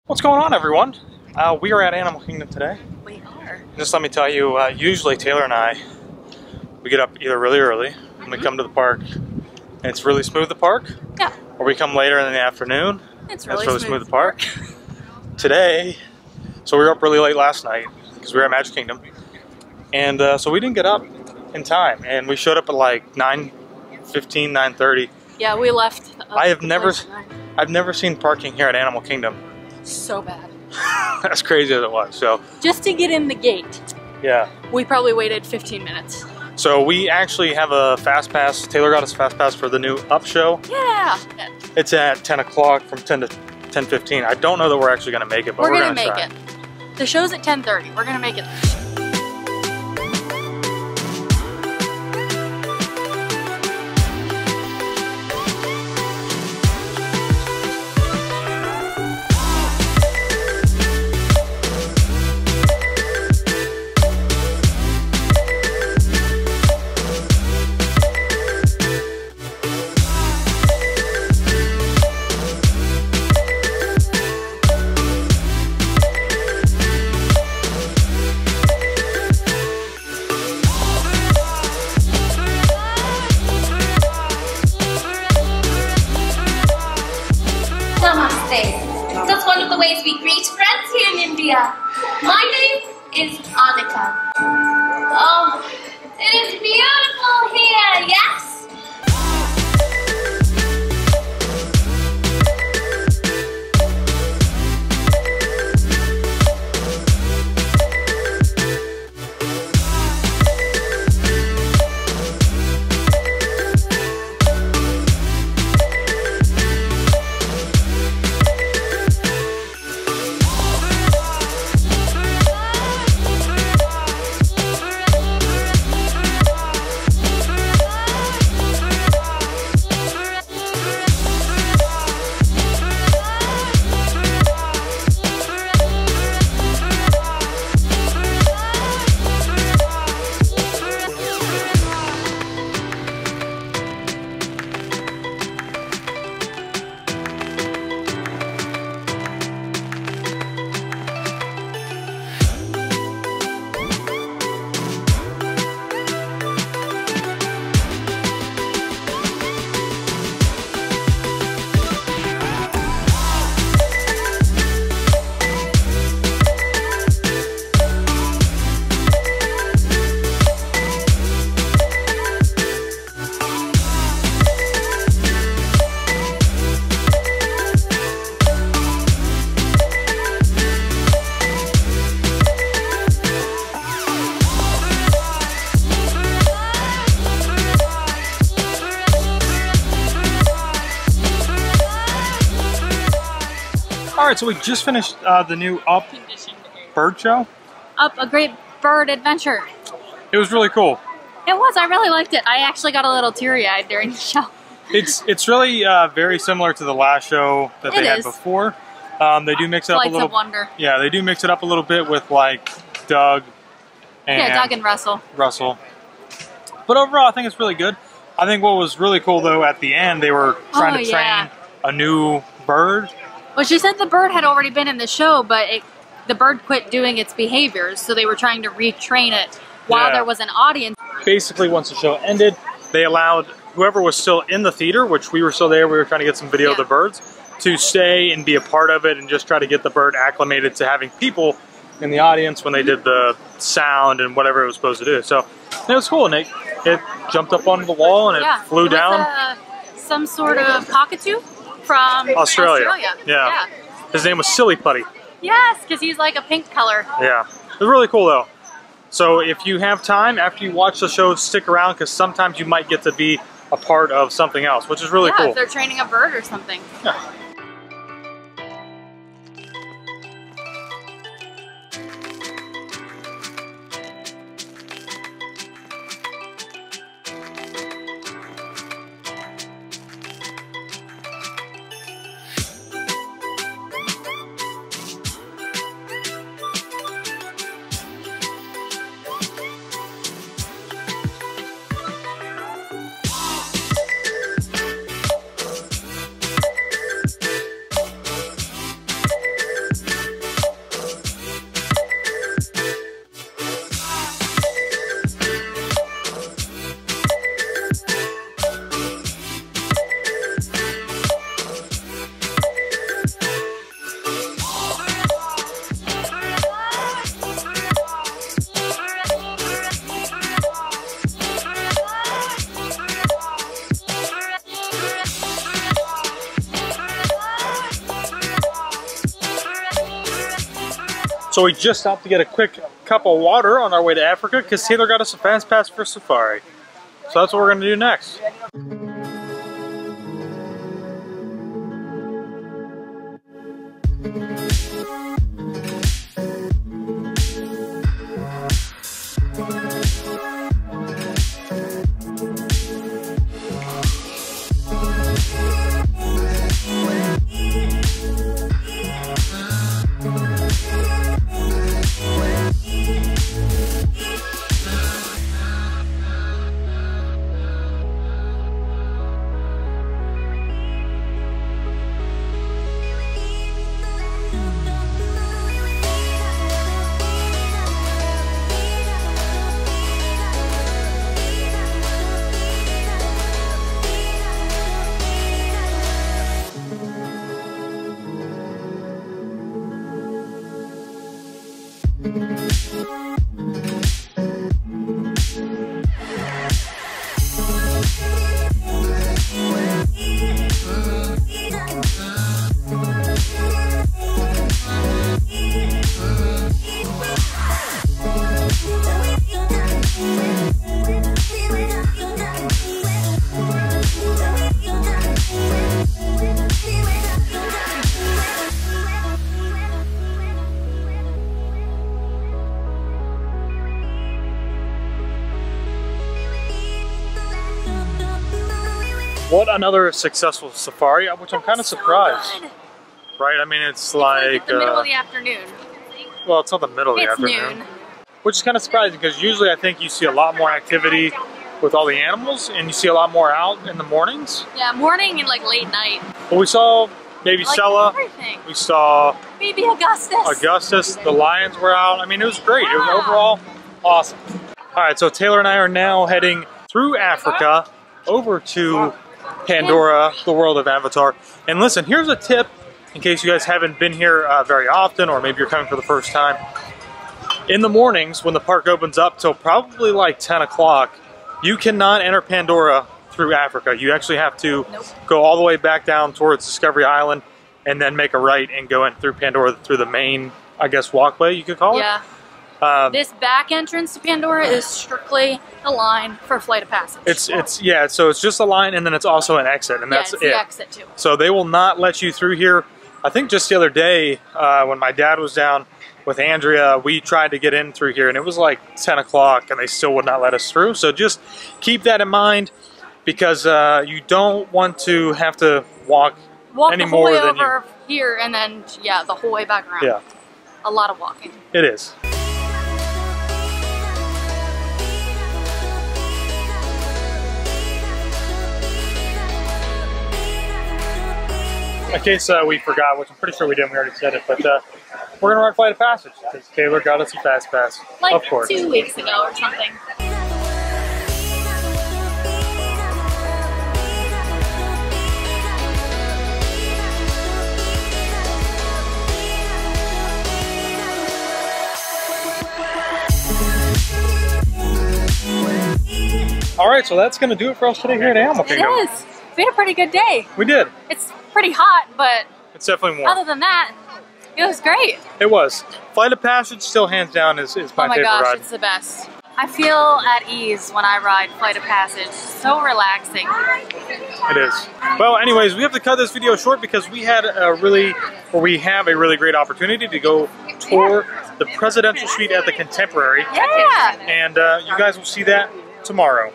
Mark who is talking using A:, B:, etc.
A: What's going on, everyone? We are at Animal Kingdom today.
B: We are.
A: Just let me tell you, usually Taylor and I, we get up either really early when we come to the park and it's really smooth, the park.
B: Yeah.
A: Or we come later in the afternoon.
B: It's really
A: smooth, the park. Today, so we were up really late last night because we were at Magic Kingdom. And so we didn't get up in time. And we showed up at like 9:15, 9:30.
B: Yeah, we left.
A: I've never seen parking here at Animal Kingdom.
B: So bad.
A: As crazy as it was. So
B: just to get in the gate.
A: Yeah.
B: We probably waited 15 minutes.
A: So we actually have a FastPass. Taylor got us a FastPass for the new Up show.
B: Yeah.
A: It's at 10 o'clock from 10 to 10:15. I don't know that we're actually going to make it, but we're going to
B: make
A: try.
B: it. The show's at 10:30. We're going to make it.
C: That's one of the ways we greet friends here in India. My name is Annika. Oh, it is beautiful here, yes?
A: Alright, so we just finished the new Up bird show.
B: Up, a great bird adventure.
A: It was really cool.
B: It was, I really liked it. I actually got a little teary-eyed during the show.
A: It's really very similar to the last show that they had before. They do mix it up a little.
B: Flights of Wonder.
A: Yeah, they do mix it up a little bit with like Doug and
B: Doug and Russell.
A: But overall, I think it's really good. I think what was really cool though, at the end, they were trying to train a new bird.
B: Well, she said the bird had already been in the show, but the bird quit doing its behaviors, so they were trying to retrain it while there was an audience. Basically,
A: once the show ended, they allowed whoever was still in the theater, which we were still there, we were trying to get some video of the birds, to stay and be a part of it and just try to get the bird acclimated to having people in the audience when they did the sound and whatever it was supposed to do. So it was cool, and it jumped up onto the wall and it flew down.
B: Some sort of cockatoo from Australia.
A: Yeah. His name was Silly Putty.
B: Yes, because he's like a pink color.
A: Yeah. It was really cool though. So if you have time, after you watch the show, stick around because sometimes you might get to be a part of something else, which is really cool.
B: Yeah, if they're training a bird or something.
A: Yeah. So we just stopped to get a quick cup of water on our way to Africa because Taylor got us a FastPass for safari. So that's what we're going to do next. What another successful safari, which I'm kind of surprised. Right? I mean, it's like
B: the middle of the afternoon.
A: Well, it's not the middle of the afternoon.
B: It's noon.
A: Which is kind of surprising because usually I think you see a lot more activity with all the animals and you see a lot more out in the mornings.
B: Yeah, morning and like late night.
A: But we saw Baby
B: like
A: Stella.
B: Everything.
A: We saw
B: Baby Augustus.
A: The lions were out. I mean, it was great.
B: Wow.
A: It was overall awesome. All right, so Taylor and I are now heading through Africa over to Pandora, the world of Avatar. And listen, here's a tip in case you guys haven't been here very often, or maybe you're coming for the first time. In the mornings, when the park opens up till probably like 10 o'clock, you cannot enter Pandora through Africa. You actually have to go all the way back down towards Discovery Island and then make a right and go in through Pandora through the main, I guess, walkway you could call it.
B: Yeah. This back entrance to Pandora is strictly the line for Flight of Passage.
A: Yeah, so it's just a line and then it's also an exit, and that's
B: it's the exit too.
A: So they will not let you through here. I think just the other day when my dad was down with Andrea, we tried to get in through here and it was like 10 o'clock and they still would not let us through. So just keep that in mind because you don't want to have to walk any
B: the whole
A: more
B: way
A: than
B: over here and then, yeah, the whole way back around.
A: Yeah.
B: A lot of walking.
A: It is. In case we forgot, which I'm pretty sure we didn't, we already said it, but we're going to ride Flight of Passage because Taylor got us a FastPass.
B: Like
A: of course.
B: 2 weeks ago or something.
A: All right, so that's going to do it for us today here at Animal Kingdom.
B: It is. We had a pretty good day.
A: We did.
B: It's pretty hot, but
A: it's definitely warm.
B: Other than that, it was great.
A: It was. Flight of Passage still hands down is my favorite ride.
B: Oh my gosh, it's the best. I feel at ease when I ride Flight of Passage. So relaxing.
A: It is. Well, anyways, we have to cut this video short because we have a really great opportunity to go tour the presidential suite at the Contemporary.
B: Yeah.
A: And you guys will see that tomorrow.